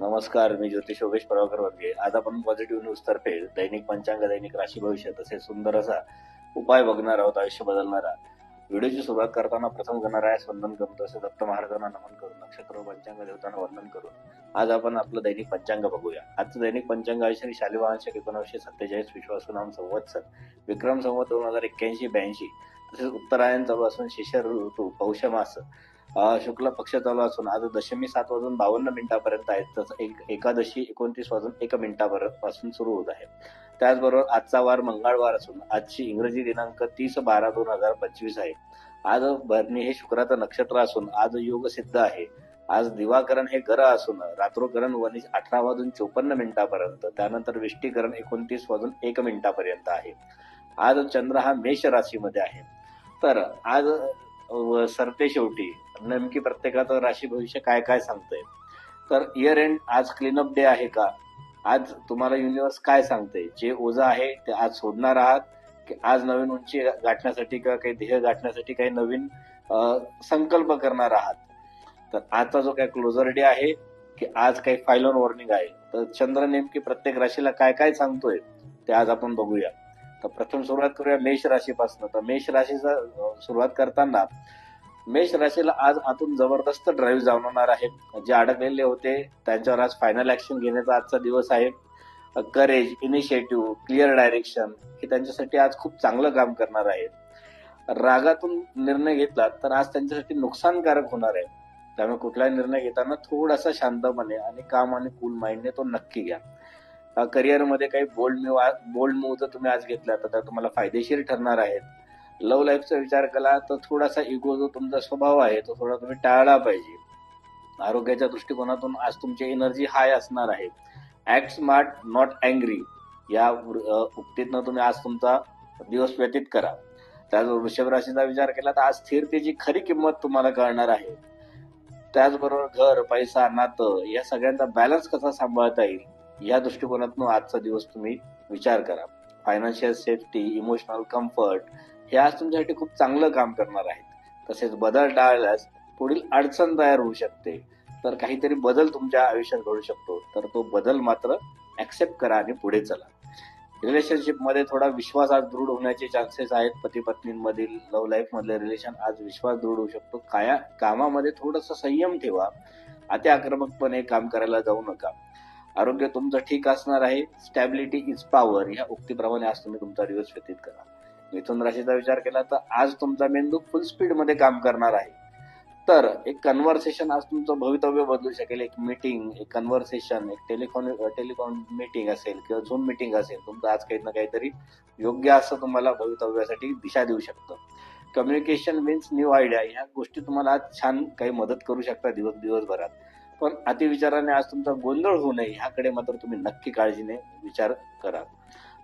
नमस्कार, मी ज्योतिष योगेश प्रभाकर वर्गे. आज आपण पॉझिटिव्ह न्यूज तर्फे दैनिक पंचांग, दैनिक राशी भविष्य तसेच सुंदर असा उपाय बघणार आहोत, आयुष्य बदलणारा. व्हिडिओची सुरुवात करताना प्रथम गणरायास वंदन करून, तसेच दत्त महाराजांना नमन करून, नक्षत्र पंचांग देवतांना वंदन करून आज आपण आपलं दैनिक पंचांग बघूया. आजचं दैनिक पंचांग आहे श्री शालिवाहन शक 1947 विश्वासू नाम संवत्सर विक्रम संवत 2081-82. तसेच उत्तरायण चालू असून शिशिर ऋतू पौष मास शुक्ल पक्ष चालू असून आज दशमी 7:52 आहे. तसं एकादशी 29:01 पासून सुरू होत आहे. त्याचबरोबर आजचा वार मंगळवार असून आजची इंग्रजी दिनांक 30/12/2025 आहे. आज भरणी हे शुक्राचं नक्षत्र असून आज योग सिद्ध आहे. आज दिवाकरण हे गर असून रात्रोकरण 18:54 त्यानंतर विष्टीकरण 29:01 आहे. आज चंद्र हा मेष राशीमध्ये आहे. तर आज सरते शेवटी नेमकी प्रत्येकाचं राशी भविष्य काय काय सांगतंय. तर इयर एंड आज क्लीनअप डे आहे का? आज तुम्हाला युनिव्हर्स काय सांगते? जे ओझं आहे ते आज सोडणार आहात की आज नवीन उंची गाठण्यासाठी किंवा काही ध्येय गाठण्यासाठी काही नवीन संकल्प करणार आहात? तर आजचा जो काही क्लोजर डे आहे की आज काही फायनल वॉर्निंग आहे. तर चंद्र नेमकी प्रत्येक राशीला काय काय सांगतोय ते आज आपण बघूया. तर प्रथम सुरुवात करूया मेष राशीपासून. तर मेष राशीचा सुरुवात करताना मेष राशीला आज आतून जबरदस्त ड्राईव्ह जाणवणार आहे. जे अडकलेले होते त्यांच्यावर आज फायनल ऍक्शन घेण्याचा आजचा दिवस आहे. करेज, इनिशिएटिव्ह, क्लिअर डायरेक्शन हे त्यांच्यासाठी आज खूप चांगलं काम करणार आहे. रागातून निर्णय घेतला तर आज त्यांच्यासाठी नुकसानकारक होणार आहे. त्यामुळे कुठलाही निर्णय घेताना थोडासा शांतपणे आणि काम आणि कूल माइंडने तो नक्की घ्या. करिअरमध्ये काही बोल्ड मूव्ह जर तुम्ही आज घेतला तर त्या तुम्हाला फायदेशीर ठरणार आहेत. लव्ह लाईफचा विचार केला तर थोडासा इगो जो तुमचा स्वभाव आहे तो थोडा तुम्ही टाळला पाहिजे. आरोग्याच्या दृष्टिकोनातून आज तुमची एनर्जी हाय असणार आहे. ऍक्ट स्मार्ट नॉट अँग्री या उक्तीतनं तुम्ही आज तुमचा दिवस व्यतीत करा. त्याचबरोबर वृषभ राशीचा विचार केला तर आज स्थिरतेची खरी किंमत तुम्हाला कळणार आहे. त्याचबरोबर घर, पैसा, नातं या सगळ्यांचा बॅलन्स कसा सांभाळता येईल या दृष्टिकोनातून आजचा दिवस तुम्ही विचार करा. फायनान्शियल सेफ्टी, इमोशनल कम्फर्ट हे आज तुमच्यासाठी खूप चांगलं काम करणार आहेत. तसेच बदल टाळल्यास पुढील अडचण तयार होऊ शकते. तर काहीतरी बदल तुमच्या आयुष्यात घडू शकतो. तर तो बदल मात्र ऍक्सेप्ट करा आणि पुढे चला. रिलेशनशिप मध्ये थोडा विश्वास आज दृढ होण्याचे चान्सेस आहेत. पती पत्नींमधील लव्ह लाईफ मधले रिलेशन आज विश्वास दृढ होऊ शकतो. कामामध्ये थोडंसं संयम ठेवा. अति आक्रमकपणे काम करायला जाऊ नका. आरोग्य तुमचं ठीक असणार आहे. स्टॅबिलिटी इज पॉवर या उक्तीप्रमाणे आज तुम्ही तुमचा दिवस व्यतीत करा. मिथुन राशीचा विचार केला तर आज तुमचा मेंदू फुल स्पीड मध्ये काम करणार आहे. तर एक कन्व्हर्सेशन आज तुमचं भवितव्य बदलू शकेल. एक मीटिंग, एक कन्व्हर्सेशन, एक टेलिफोन मीटिंग असेल किंवा झूम मीटिंग असेल, तुमचं आज काही ना काहीतरी योग्य असं तुम्हाला भवितव्यासाठी दिशा देऊ शकतं. कम्युनिकेशन मीन्स न्यू आयडिया ह्या गोष्टी तुम्हाला आज छान काही मदत करू शकता दिवसभरात. पण अतिविचाराने आज तुमचा गोंधळ होऊ नये ह्याकडे मात्र तुम्ही नक्की काळजीने विचार करा.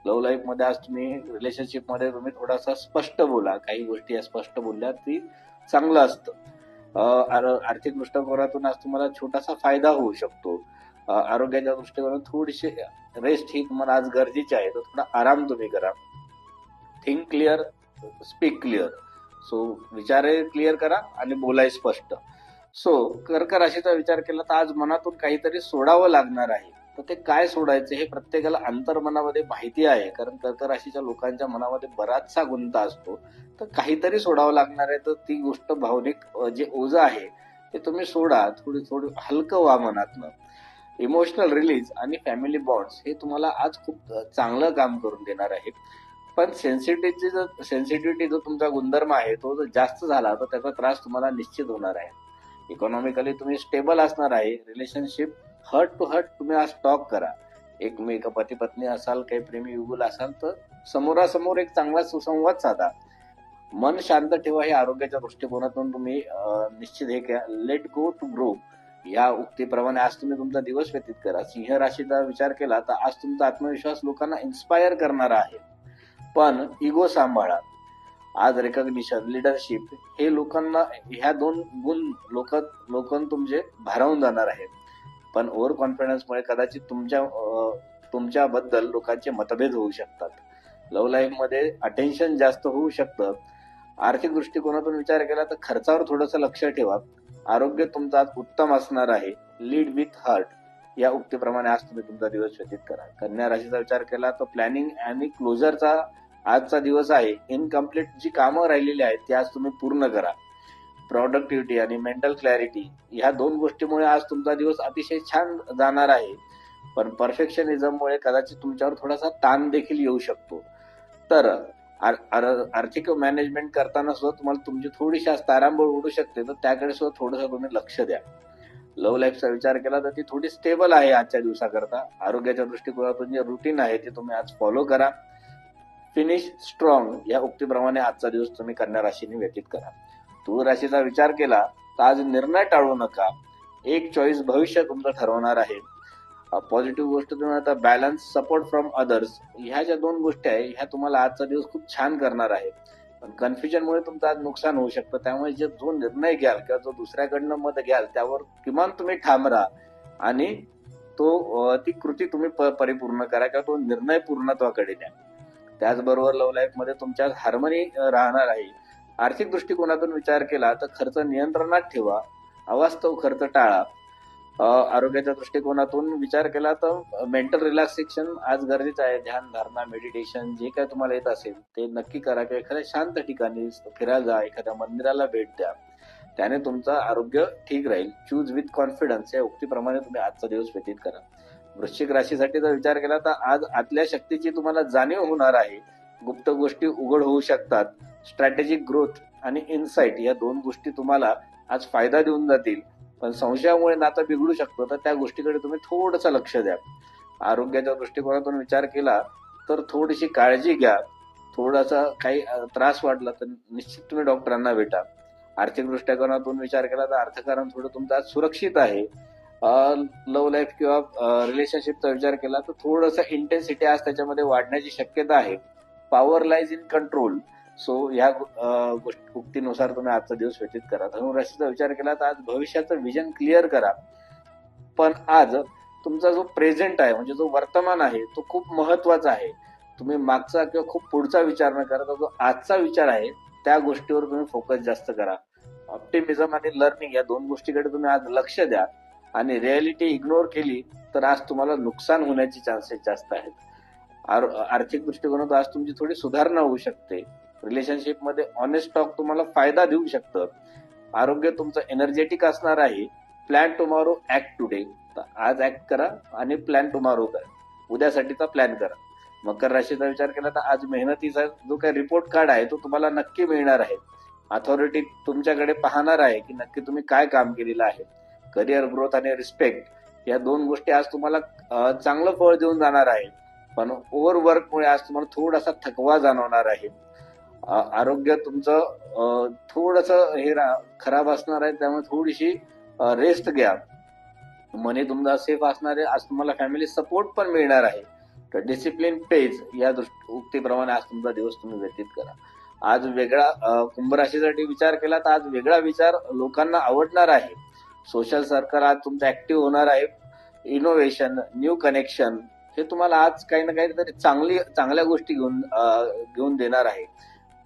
लव्ह लाईफ मध्ये आज तुम्ही रिलेशनशिप मध्ये तुम्ही थोडासा स्पष्ट बोला. काही गोष्टी या स्पष्ट बोलल्या ती चांगलं असतं. आर्थिक दृष्टिकोनातून आज तुम्हाला छोटासा फायदा होऊ शकतो. आरोग्याच्या दृष्टिकोनातून थोडीशी रेस्ट ही तुम्हाला आज गरजेची आहे. तर थोडा आराम तुम्ही करा. Think clear, speak clear. So विचारही क्लिअर करा आणि बोलाय स्पष्ट. सो कर्क राशीचा विचार केला तर आज मनातून काहीतरी सोडावं लागणार आहे. तर ते काय सोडायचं हे प्रत्येकाला अंतर्मनामध्ये माहिती आहे. कारण कर्क राशीच्या लोकांच्या मनामध्ये बराचसा गुंता असतो. तर काहीतरी सोडावं लागणार आहे. तर ती गोष्ट भावनिक जे ओझं आहे ते तुम्ही सोडा. थोडी हलकं व्हा मनातनं. इमोशनल रिलीज आणि फॅमिली बॉन्ड्स हे तुम्हाला आज खूप चांगलं काम करून देणार आहे. पण सेन्सिटिव्हिटी जो तुमचा गुणधर्म आहे तो जर जास्त झाला तर त्याचा त्रास तुम्हाला निश्चित होणार आहे. इकॉनॉमिकली तुम्ही स्टेबल असणार आहे. रिलेशनशिप हर्ट टू हर्ट तुम्ही आज टॉक करा. एकमेक पती पत्नी असाल, काही प्रेमी युगुल असाल तर समोरासमोर एक चांगला सुसंवाद साधा. मन शांत ठेवा हे आरोग्याच्या दृष्टिकोनातून तुम्ही निश्चित हे घ्या. लेट गो टू ग्रो या उक्तीप्रमाणे आज तुम्ही तुमचा दिवस व्यतीत करा. सिंह राशीचा विचार केला तर आज तुमचा आत्मविश्वास लोकांना इन्स्पायर करणारा आहे. पण इगो सांभाळा. आज रेकॉग्निशन, लिडरशिप हे लोकांना ह्या दोन गुण लोक तुमचे भारावून जाणार आहेत. पण ओव्हर कॉन्फिडन्समुळे कदाचित तुमच्याबद्दल लोकांचे मतभेद होऊ शकतात. लव्ह लाईफ मध्ये अटेन्शन जास्त होऊ शकतं. आर्थिक दृष्टिकोनातून विचार केला तर खर्चावर थोडंसं लक्ष ठेवा. आरोग्य तुमचं आज उत्तम असणार आहे. Lead with heart. या उक्तीप्रमाणे आज तुम्ही तुमचा दिवस व्यतीत करा. कन्या राशीचा विचार केला तर प्लॅनिंग आणि क्लोजरचा आजचा दिवस आहे. इनकम्प्लीट जी कामं राहिलेली आहेत ती आज तुम्ही पूर्ण करा. प्रोडक्टिव्हिटी आणि मेंटल क्लॅरिटी ह्या दोन गोष्टीमुळे आज तुमचा दिवस अतिशय छान जाणार आहे. पण परफेक्शनिझममुळे कदाचित तुमच्यावर थोडासा ताण देखील येऊ शकतो. तर आर्थिक मॅनेजमेंट करताना सुद्धा तुम्हाला तुमची थोडीशी आज तारांबळ उडू शकते, तर त्याकडे सुद्धा थोडंसं तुम्ही लक्ष द्या. लव्ह लाईफचा विचार केला तर ती थोडी स्टेबल आहे आजच्या दिवसाकरता. आरोग्याच्या दृष्टिकोनातून जे रुटीन आहे ते तुम्ही आज फॉलो करा. फिनिश स्ट्रॉंग या उक्तीप्रमाणे आजचा दिवस तुम्ही कन्या राशीने व्यतीत करा. तुळ राशीचा विचार केला तर आज निर्णय टाळू नका. एक चॉईस भविष्य तुमचं ठरवणार आहे. पॉझिटिव्ह गोष्ट तुम्ही आता बॅलन्स, सपोर्ट फ्रॉम अदर्स ह्या ज्या दोन गोष्टी आहे ह्या तुम्हाला आजचा दिवस खूप छान करणार आहे. पण कन्फ्युजनमुळे तुमचं आज नुकसान होऊ शकतं. त्यामुळे जो निर्णय घ्याल किंवा जो दुसऱ्याकडनं मत घ्याल त्यावर किमान तुम्ही ठाम राहा आणि ती कृती तुम्ही परिपूर्ण करा किंवा तो निर्णय पूर्णत्वाकडे द्या. त्याचबरोबर लव्ह लाईफ मध्ये तुमच्या हार्मनी राहणार आहे. आर्थिक दृष्टिकोनातून विचार केला तर खर्च नियंत्रणात ठेवा. अवास्तव खर्च टाळा. आरोग्याच्या दृष्टिकोनातून विचार केला तर मेंटल रिलॅक्सेशन आज गरजेचं आहे. ध्यान, धारणा, मेडिटेशन जे काय तुम्हाला येत असेल ते नक्की करा किंवा एखाद्या शांत ठिकाणी फिरायला जा, एखाद्या मंदिराला भेट द्या. त्याने तुमचं आरोग्य ठीक राहील. चूज विथ कॉन्फिडन्स या उक्तीप्रमाणे तुम्ही आजचा दिवस व्यतीत करा. वृश्चिक राशीसाठी जर विचार केला तर आज आतल्या शक्तीची तुम्हाला जाणीव होणार आहे. गुप्त गोष्टी उघड होऊ शकतात. स्ट्रॅटेजिक ग्रोथ आणि इन्साइट या दोन गोष्टी तुम्हाला आज फायदा देऊन जातील. पण संशयामुळे नातं बिघडू शकतं, तर त्या गोष्टीकडे तुम्ही थोडंसं लक्ष द्या. आरोग्याच्या दृष्टिकोनातून विचार केला तर थोडीशी काळजी घ्या. थोडासा काही त्रास वाटला तर निश्चित तुम्ही डॉक्टरांना भेटा. आर्थिक दृष्टिकोनातून विचार केला तर अर्थकारण थोडं तुमचं आज सुरक्षित आहे. लव्ह लाईफ किंवा रिलेशनशिपचा विचार केला तर थोडंसं इंटेन्सिटी आज त्याच्यामध्ये वाढण्याची शक्यता आहे. Power lies in control. So या उक्तीनुसार तुम्ही आजचा दिवस व्यतीत करा. धनुराशीचा विचार केला तर आज भविष्याचं विजन क्लिअर करा. पण आज तुमचा जो प्रेझेंट आहे म्हणजे जो वर्तमान आहे तो खूप महत्वाचा आहे. तुम्ही मागचा किंवा खूप पुढचा विचार न करता जो आजचा विचार आहे त्या गोष्टीवर तुम्ही फोकस जास्त करा. ऑप्टिमिझम आणि लर्निंग या दोन गोष्टीकडे तुम्ही आज लक्ष द्या. आणि रियालिटी इग्नोर केली तर आज तुम्हाला नुकसान होण्याचे चान्सेस जास्त आहेत. आर्थिक दृष्टिकोनातून आज तुमची थोडी सुधारणा होऊ शकते. रिलेशनशिप मध्ये ऑनेस्ट टॉक तुम्हाला फायदा देऊ शकतं. आरोग्य तुमचं एनर्जेटिक असणार आहे. Plan tomorrow, act today. आज ऍक्ट करा आणि प्लॅन टुमॉरो करा. उद्यासाठीचा प्लॅन करा. मकर राशीचा विचार केला तर आज मेहनतीचा जो काही रिपोर्ट कार्ड आहे तो तुम्हाला नक्की मिळणार आहे. अथॉरिटी तुमच्याकडे पाहणार आहे की नक्की तुम्ही काय काम केलेलं आहे. करिअर ग्रोथ आणि रिस्पेक्ट या दोन गोष्टी आज तुम्हाला चांगलं फळ देऊन जाणार आहे. पण ओव्हरवर्कमुळे आज तुम्हाला थोडासा थकवा जाणवणार आहे. आरोग्य तुमचं थोडंसं खराब असणार आहे. त्यामुळे थोडीशी रेस्ट घ्या. मनी तुमचा सेफ असणार आहे. आज तुम्हाला फॅमिली सपोर्ट पण मिळणार आहे. तर डिसिप्लिन पेज या उक्तीप्रमाणे आज तुमचा दिवस तुम्ही व्यतीत करा. आज वेगळा कुंभ राशीसाठी विचार केला तर आज वेगळा विचार लोकांना आवडणार आहे. सोशल सर्कल आज तुमचं ऍक्टिव्ह होणार आहे. इनोव्हेशन, न्यू कनेक्शन हे तुम्हाला आज काही ना काहीतरी चांगल्या गोष्टी घेऊन देणार आहे.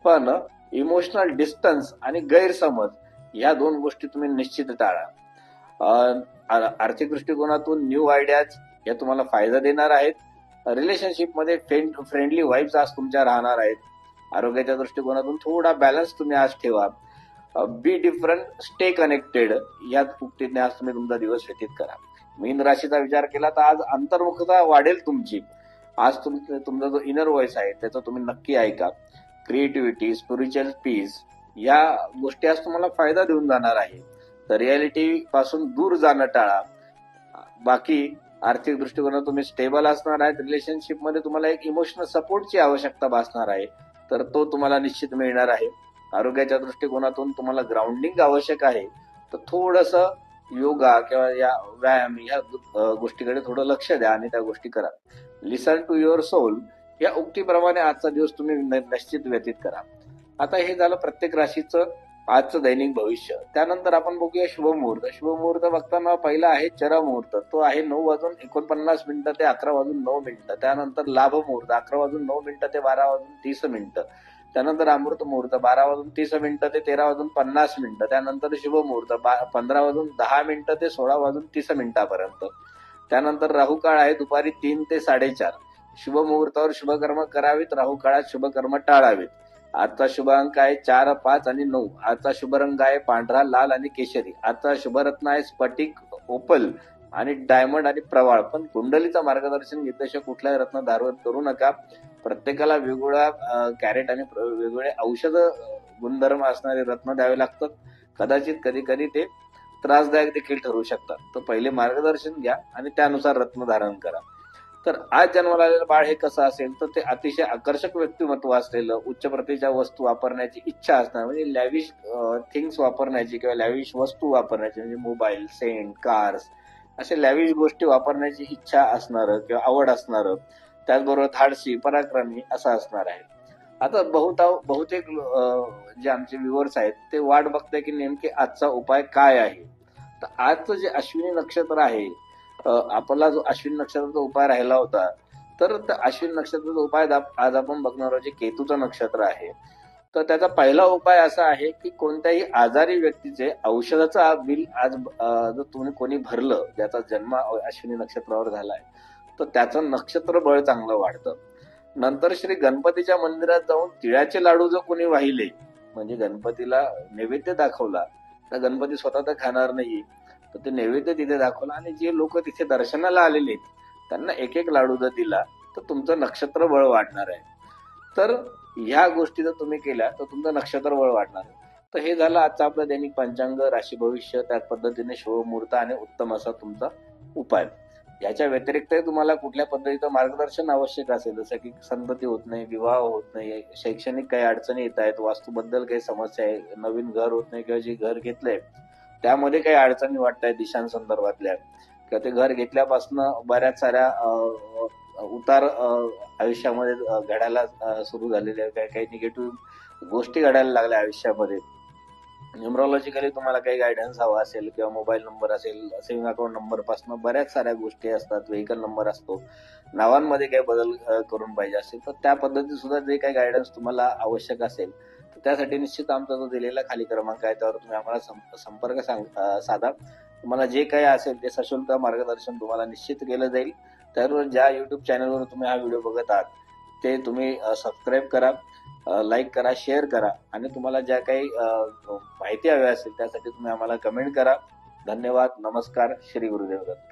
पण इमोशनल डिस्टन्स आणि गैरसमज या दोन गोष्टी तुम्ही निश्चित टाळा. आर्थिक दृष्टिकोनातून न्यू आयडियाज या तुम्हाला फायदा देणार आहेत. रिलेशनशिप मध्ये फ्रेंडली वाईब्स आज तुमच्या राहणार आहेत. आरोग्याच्या दृष्टिकोनातून थोडा बॅलन्स तुम्ही आज ठेवा. बी डिफरंट, स्टे कनेक्टेड या उक्तीने आज तुम्ही तुमचा दिवस व्यतीत करा. मीन राशीचा विचार केला तर आज अंतर्मुखता वाढेल तुमची. आज तुमचा जो इनर व्हॉइस आहे त्याचा तुम्ही नक्की ऐका. क्रिएटिव्हिटी, स्पिरिच्युअल पीस या गोष्टी आज तुम्हाला फायदा देऊन जाणार आहे. तर रियालिटी पासून दूर जाणं टाळा. बाकी आर्थिक दृष्टिकोनातून तुम्ही स्टेबल असणार आहेत. रिलेशनशिप मध्ये तुम्हाला एक इमोशनल सपोर्टची आवश्यकता भासणार आहे. तर तो तुम्हाला निश्चित मिळणार आहे. आरोग्याच्या दृष्टिकोनातून तुम्हाला ग्राउंडिंग आवश्यक आहे. तर थोडंसं योगा किंवा या व्यायाम या गोष्टीकडे थोडं लक्ष द्या आणि त्या गोष्टी करा. लिसन टू युअर सोल या उक्तीप्रमाणे आजचा दिवस तुम्ही निश्चित व्यतीत करा. आता हे झालं प्रत्येक राशीचं आजचं दैनिक भविष्य. त्यानंतर आपण बघूया शुभमुहूर्त. शुभमुहूर्त बघताना पहिला आहे चरा मुहूर्त. तो आहे 9:49 ते 11:09. त्यानंतर लाभ मुहूर्त 11:09 ते 12:30. त्यानंतर अमृत मुहूर्त 12:30 ते 13:50. त्यानंतर शुभ मुहूर्त 15:10 ते 16:30 पर्यंत. त्यानंतर राहू काळ आहे दुपारी 3 ते 4:30. शुभ मुहूर्तावर शुभकर्म करावीत, राहू काळात शुभकर्म टाळावीत. आजचा शुभ अंक आहे 4, 5 आणि 9. आजचा शुभ रंग आहे पांढरा, लाल आणि केशरी. आजचा शुभरत्न आहे स्फटिक, ओपल आणि डायमंड आणि प्रवाळ. पण कुंडलीचं मार्गदर्शन घेतल्याशिवाय कुठलाही रत्न धारण करू नका. प्रत्येकाला वेगवेगळ्या कॅरेट आणि वेगवेगळे औषध गुणधर्म असणारे रत्न द्यावे लागतात. कदाचित कधी कधी ते त्रासदायक देखील ठरू शकतात. तर पहिले मार्गदर्शन घ्या आणि त्यानुसार रत्न धारण करा. तर आज जन्माला आलेलं बाळ हे कसं असेल तर ते अतिशय आकर्षक व्यक्तिमत्व असलेलं, उच्च प्रतीच्या वस्तू वापरण्याची इच्छा असणार, म्हणजे लॅविश थिंग्स वापरण्याची किंवा लॅविश वस्तू वापरण्याची, म्हणजे मोबाईल, सेंट, कार्स असे लॅविश गोष्टी वापरण्याची इच्छा असणार किंवा आवड असणार. त्याचबरोबर धाडसी, पराक्रमी असं असणार आहे. आता बहुतेक जे आमचे व्ह्युअर्स आहेत ते वाट बघताय की नेमके आजचा उपाय काय आहे. तर आजचं जे अश्विनी नक्षत्र आहे, आपला जो अश्विनी नक्षत्राचा उपाय राहिला होता, तर अश्विनी नक्षत्राचा उपाय आज आपण बघणार आहोत जे केतूचं नक्षत्र आहे. तर त्याचा पहिला उपाय असा आहे की कोणत्याही आजारी व्यक्तीचे औषधाचं बिल आज जर तुम्ही कोणी भरलं, ज्याचा जन्म अश्विनी नक्षत्रावर झालाय, तर त्याचं नक्षत्र बळ चांगलं वाढतं. नंतर श्री गणपतीच्या मंदिरात जाऊन तिळाचे लाडू जर कोणी वाहिले, म्हणजे गणपतीला नैवेद्य दाखवला, तर गणपती स्वतः तर खाणार नाही, तर ते नैवेद्य तिथे दाखवला आणि जे लोक तिथे दर्शनाला आलेले त्यांना एक एक लाडू जर दिला तर तुमचं नक्षत्र बळ वाढणार आहे. तर ह्या गोष्टी जर तुम्ही केल्या तर तुमचं नक्षत्र बळ वाढणार आहे. तर हे झालं आजचा आपलं दैनिक पंचांग, राशी भविष्य, त्याच पद्धतीने शुभ मुहूर्त आणि उत्तम असा तुमचा उपाय. याच्या व्यतिरिक्त तुम्हाला कुठल्या पद्धतीचं मार्गदर्शन आवश्यक असेल, जसं की संतती होत नाही, विवाह होत नाही, शैक्षणिक काही अडचणी येत आहेत, वास्तूबद्दल काही समस्या आहे, नवीन घर होत नाही किंवा जे घर घेतलंय त्यामध्ये काही अडचणी वाटत आहेत दिशांसंदर्भातल्या, किंवा ते घर घेतल्यापासून बऱ्याच साऱ्या उतार आयुष्यामध्ये घडायला सुरू झालेल्या, काही निगेटिव्ह गोष्टी घडायला लागल्या आयुष्यामध्ये. न्यूमरॉलॉजिकली तुम्हाला काही गायडन्स हवा असेल किंवा मोबाईल नंबर असेल, सेव्हिंग अकाउंट नंबर पासून बऱ्याच साऱ्या गोष्टी असतात, व्हेकल नंबर असतो, नावांमध्ये काही बदल करून पाहिजे असेल तर त्या पद्धतीने सुद्धा जे काही गायडन्स तुम्हाला आवश्यक असेल तर त्यासाठी निश्चित आमचा जो दिलेला खाली क्रमांक आहे त्यावर तुम्ही आम्हाला संपर्क साधा. तुम्हाला जे काही असेल ते सशुल्क मार्गदर्शन तुम्हाला निश्चित केलं जाईल. त्यावर ज्या युट्यूब चॅनलवर तुम्ही हा व्हिडिओ बघत आहात ते तुम्ही सबस्क्राईब करा, लाईक करा, शेअर करा आणि तुम्हाला ज्या काही माहिती हवी असेल त्यासाठी तुम्ही आम्हाला कमेंट करा. धन्यवाद. नमस्कार. श्री गुरुदेव दत्त.